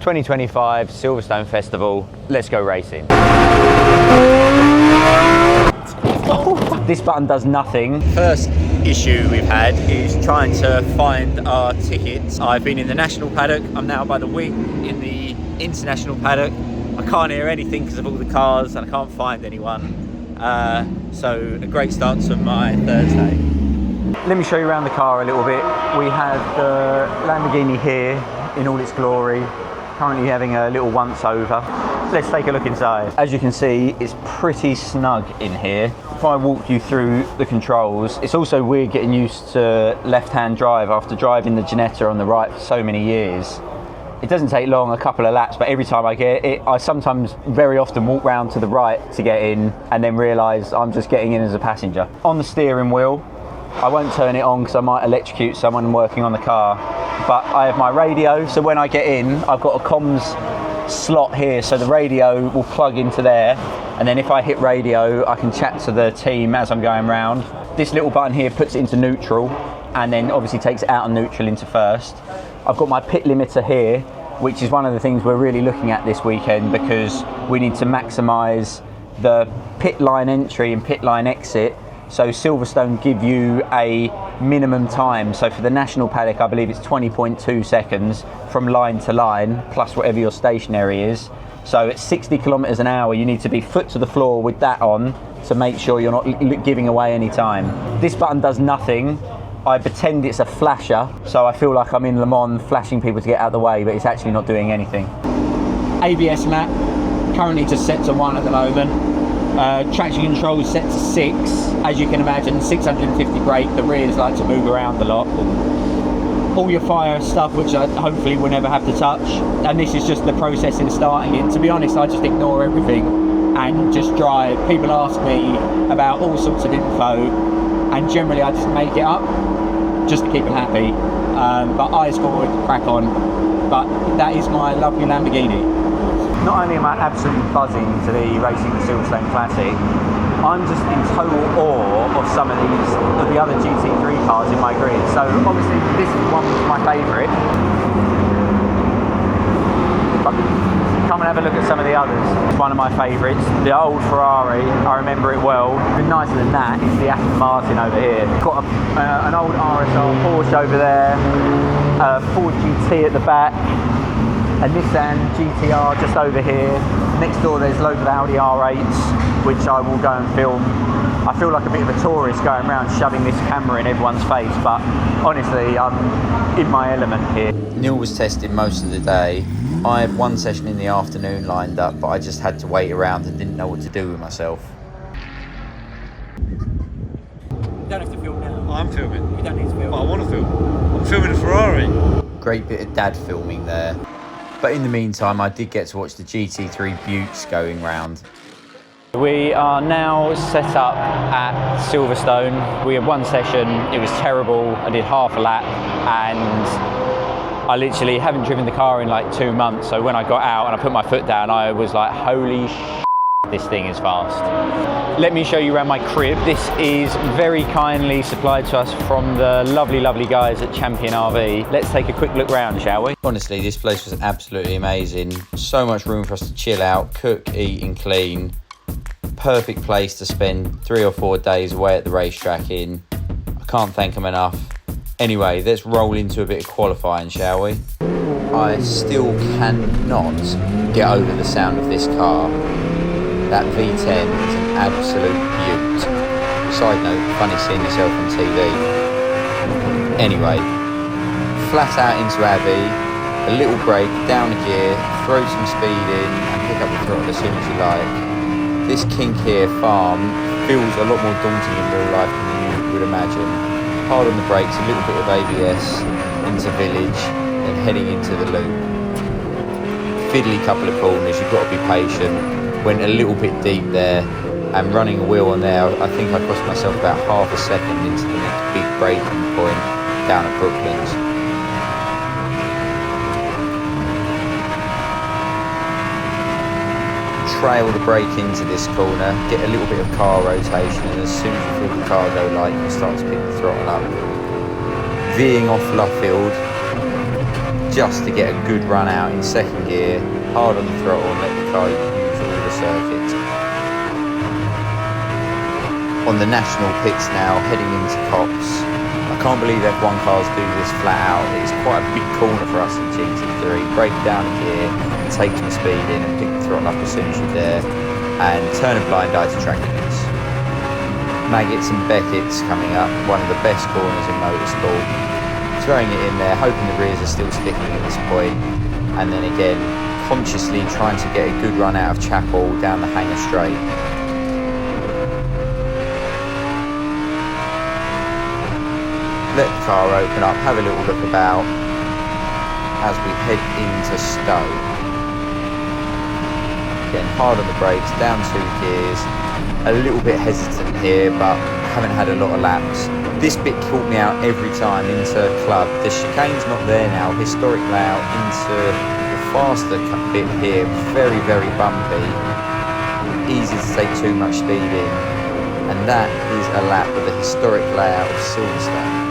2025 Silverstone Festival. Let's go racing. This button does nothing. First issue we've had is trying to find our tickets. I've been in the national paddock. I'm now by the wing in the international paddock. I can't hear anything because of all the cars and I can't find anyone. So a great start to my Thursday. Let me show you around the car a little bit. We have the Lamborghini here in all its glory. Currently having a little once over. Let's take a look inside. As you can see, it's pretty snug in here. If I walk you through the controls, it's also weird getting used to left-hand drive after driving the Ginetta on the right for so many years. It doesn't take long, a couple of laps, but every time I get it, I sometimes very often walk round to the right to get in and then realise I'm just getting in as a passenger. On the steering wheel, I won't turn it on because I might electrocute someone working on the car, but I have my radio, so when I get in, I've got a comms slot here, so the radio will plug into there, and then if I hit radio, I can chat to the team as I'm going round. This little button here puts it into neutral, and then obviously takes it out of neutral into first. I've got my pit limiter here, which is one of the things we're really looking at this weekend because we need to maximise the pit line entry and pit line exit. So Silverstone give you a minimum time. So for the national paddock, I believe it's 20.2 seconds from line to line, plus whatever your stationary is. So at 60 kilometers an hour, you need to be foot to the floor with that on to make sure you're not giving away any time. This button does nothing. I pretend it's a flasher, so I feel like I'm in Le Mans flashing people to get out of the way, but it's actually not doing anything. ABS map, currently just set to 1 at the moment. Traction control is set to 6. As you can imagine, 650 brake, the rears like to move around a lot. All your fire stuff, which I hopefully will never have to touch. And this is just the process in starting it. To be honest, I just ignore everything and just drive. People ask me about all sorts of info, and generally I just make it up just to keep them happy. But eyes forward, crack on. But that is my lovely Lamborghini. Not only am I absolutely buzzing to be racing the Silverstone Classic, I'm just in total awe of some of the other GT3 cars in my grid. So obviously this is one of my favourite. Come and have a look at some of the others. It's one of my favourites. The old Ferrari, I remember it well. Even nicer than that is the Aston Martin over here. Got an old RSR Porsche over there, a Ford GT at the back, a Nissan GTR just over here. Next door there's loads of Audi R8s, which I will go and film. I feel like a bit of a tourist going around shoving this camera in everyone's face, but honestly, I'm in my element here. Neil was testing most of the day. I had one session in the afternoon lined up, but I just had to wait around and didn't know what to do with myself. You don't have to film now. I'm filming. You don't need to film. But I want to film. I'm filming a Ferrari. Great bit of dad filming there. But in the meantime, I did get to watch the GT3 Buttes going round. We are now set up at Silverstone. We had one session, it was terrible. I did half a lap and I literally haven't driven the car in like 2 months. So when I got out and I put my foot down, I was like, holy shit, this thing is fast. Let me show you around my crib. This is very kindly supplied to us from the lovely, lovely guys at Champion RV. Let's take a quick look round, shall we? Honestly, this place was absolutely amazing. So much room for us to chill out, cook, eat and clean. Perfect place to spend 3 or 4 days away at the racetrack in. I can't thank them enough. Anyway, let's roll into a bit of qualifying, shall we? I still cannot get over the sound of this car. That V10 is an absolute beaut. Side note, funny seeing yourself on TV. Anyway, flat out into Abbey, a little break, down a gear, throw some speed in and pick up the throttle as soon as you like. This kink here farm feels a lot more daunting in real life than you would imagine. Hard on the brakes, a little bit of ABS into village, then heading into the loop. Fiddly couple of corners, you've got to be patient. Went a little bit deep there, and running a wheel on there, I think I cost myself about half a second into the next big braking point down at Brooklands. Trail the brake into this corner, get a little bit of car rotation, and as soon as you feel the car go light, you start to pick the throttle up. Veering off Luffield, just to get a good run out in second gear, hard on the throttle and let the car use all the circuits. On the national pits now, heading into Cops. I can't believe F1 cars do this flat out. It's quite a big corner for us in GT3. Break down a gear, take some speed in and pick the throttle up as soon as you're there, and turn a blind eye to track limits. Maggots and Beckett's coming up, one of the best corners in motorsport. Throwing it in there, hoping the rears are still sticking at this point, and then again, consciously trying to get a good run out of Chapel down the Hanger Straight. Let the car open up, have a little look about as we head into Stowe. Getting hard on the brakes, down 2 gears, a little bit hesitant here, but haven't had a lot of laps. This bit caught me out every time into Club. The chicane's not there now, historic layout into the faster bit here, very, very bumpy, easy to take too much speed in, and that is a lap with the historic layout of Silverstone.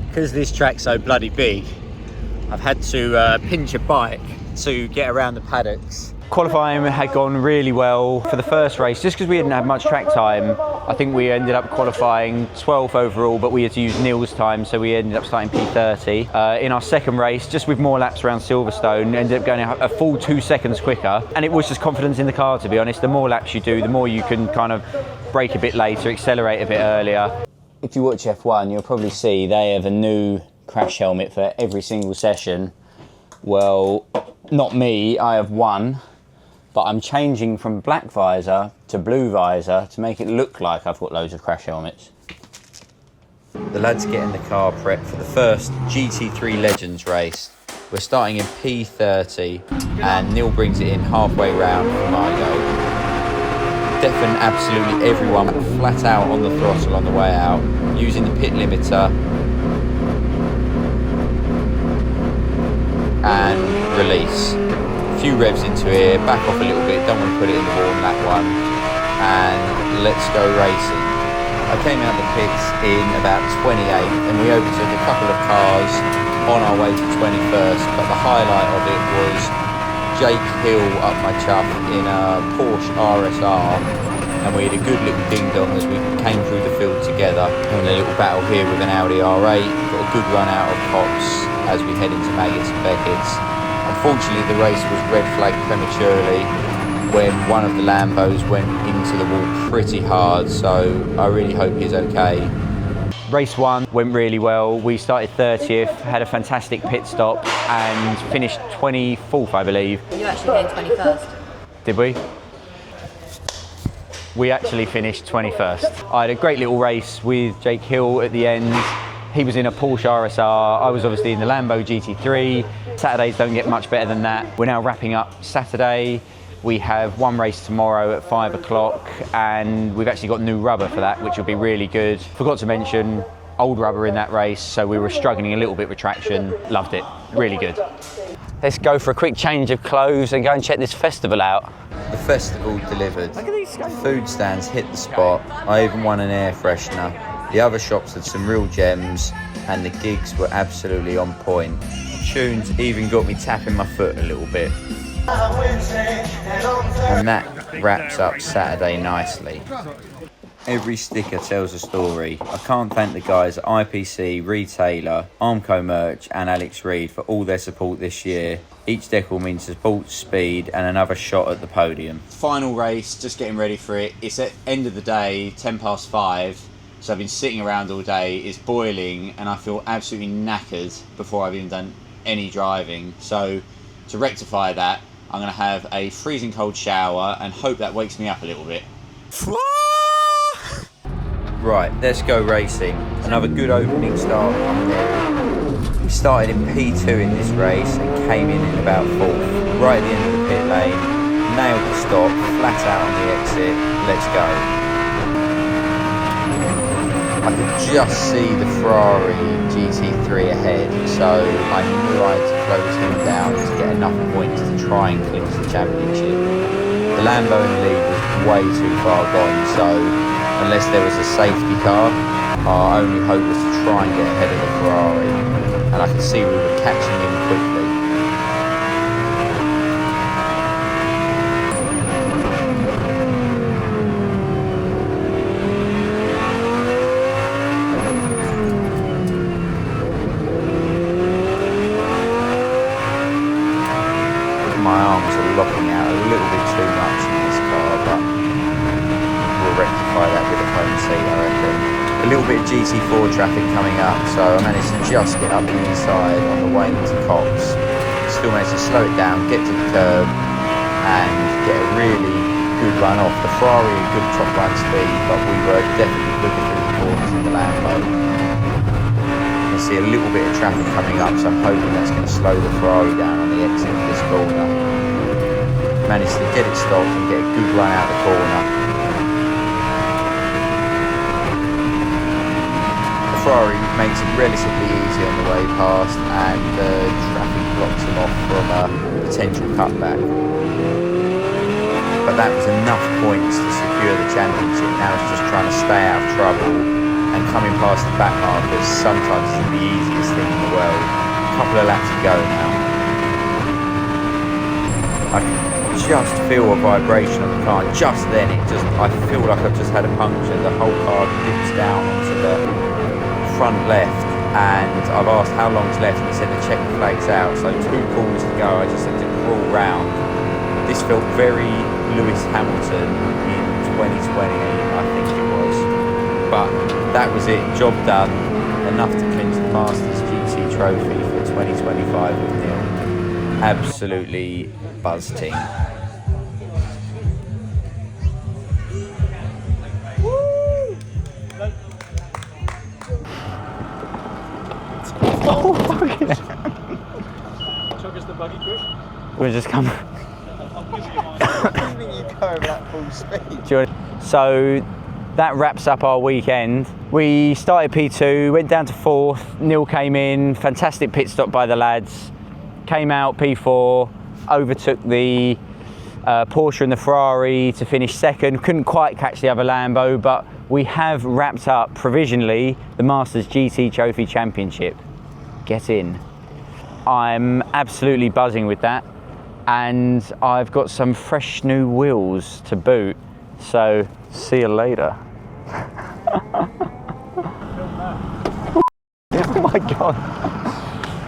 Because this track's so bloody big, I've had to pinch a bike to get around the paddocks. Qualifying had gone really well for the first race. Just because we didn't have much track time, I think we ended up qualifying 12th overall, but we had to use Neil's time, so we ended up starting P30. In our second race, just with more laps around Silverstone, ended up going a full 2 seconds quicker. And it was just confidence in the car, to be honest. The more laps you do, the more you can kind of brake a bit later, accelerate a bit earlier. If you watch F1, you'll probably see they have a new crash helmet for every single session. Well, not me, I have one, but I'm changing from black visor to blue visor to make it look like I've got loads of crash helmets. The lads getting the car prepped for the first GT3 Legends race. We're starting in P30 and Neil brings it in halfway round for Margot. Deafened absolutely everyone flat out on the throttle on the way out, using the pit limiter and release. A few revs into here, back off a little bit, don't want to put it in the wall on that one, and let's go racing. I came out the pits in about 28th and we overtook a couple of cars on our way to 21st, but the highlight of it was Jake Hill up my chuff in a Porsche RSR, and we had a good little ding-dong as we came through the field together. Having a little battle here with an Audi R8, got a good run out of Cops as we head into Maggots and Beckett's. Unfortunately the race was red flagged prematurely when one of the Lambos went into the wall pretty hard, so I really hope he's okay. Race 1 went really well. We started 30th, had a fantastic pit stop and finished 24th, I believe. You actually came 21st. Did we? We actually finished 21st. I had a great little race with Jake Hill at the end. He was in a Porsche RSR, I was obviously in the Lambo GT3. Saturdays don't get much better than that. We're now wrapping up Saturday. We have one race tomorrow at 5 o'clock and we've actually got new rubber for that, which will be really good. Forgot to mention old rubber in that race, so we were struggling a little bit with traction. Loved it, really good. Let's go for a quick change of clothes and go and check this festival out. The festival delivered. Look at these guys. The food stands hit the spot. I even won an air freshener. The other shops had some real gems and the gigs were absolutely on point. The tunes even got me tapping my foot a little bit. And that wraps up Saturday nicely. Every sticker tells a story. I can't thank the guys at IPC, Retailer, Armco Merch and Alex Reed for all their support this year. Each decal means support, speed and another shot at the podium. Final race, just getting ready for it. It's at end of the day, 5:10. So I've been sitting around all day, it's boiling and I feel absolutely knackered before I've even done any driving. So to rectify that, I'm going to have a freezing cold shower and hope that wakes me up a little bit. Right, let's go racing. Another good opening start on there. We started in P2 in this race and came in about 4th. Right at the end of the pit lane, nailed the stop, flat out on the exit, let's go. I could just see the Ferrari GT3 ahead, so I knew I had to close him down to get enough points to try and clinch the championship. The Lambo in the lead was way too far gone, so unless there was a safety car, Our only hope was to try and get ahead of the Ferrari, and I could see we were catching him quickly. My arms are locking out a little bit too much in this car, but we'll rectify that with the front seat, I reckon. A little bit of GT4 traffic coming up, so I managed to just get up the inside on the way into Cox. Still managed to slow it down, get to the curb, and get a really good run off. The Ferrari had good top line speed, but we were definitely quicker through the corners in the Lambo. You can see a little bit of traffic coming up, so I'm hoping that's going to slow the Ferrari down on the exit of this corner. Managed to get it stopped and get a good run out the corner. The Ferrari makes it relatively easy on the way past, and the traffic blocks him off from a potential cutback. But that was enough points to secure the championship. Now it's just trying to stay out of trouble, and coming past the back markers sometimes isn't the easiest thing in the world. A couple of laps to go now. I can just feel a vibration on the car. Just then, I feel like I've just had a puncture. The whole car dips down onto the front left, and I've asked how long's left, and he said to check the flags out. So 2 corners to go. I just had to crawl round. This felt very Lewis Hamilton in 2020, I think it was. But that was it, job done, enough to clinch the Masters GT trophy for 2025 with Neil. Absolutely buzzing. Oh, fucking hell. Chuck us the buggy quick. We'll just come. I'll give you mine. You go over that full speed. So that wraps up our weekend. We started P2, went down to 4th, Neil came in, fantastic pit stop by the lads, came out P4, overtook the Porsche and the Ferrari to finish 2nd, couldn't quite catch the other Lambo, but we have wrapped up provisionally the Masters GT Trophy Championship. Get in. I'm absolutely buzzing with that, and I've got some fresh new wheels to boot, so see you later. Oh my god.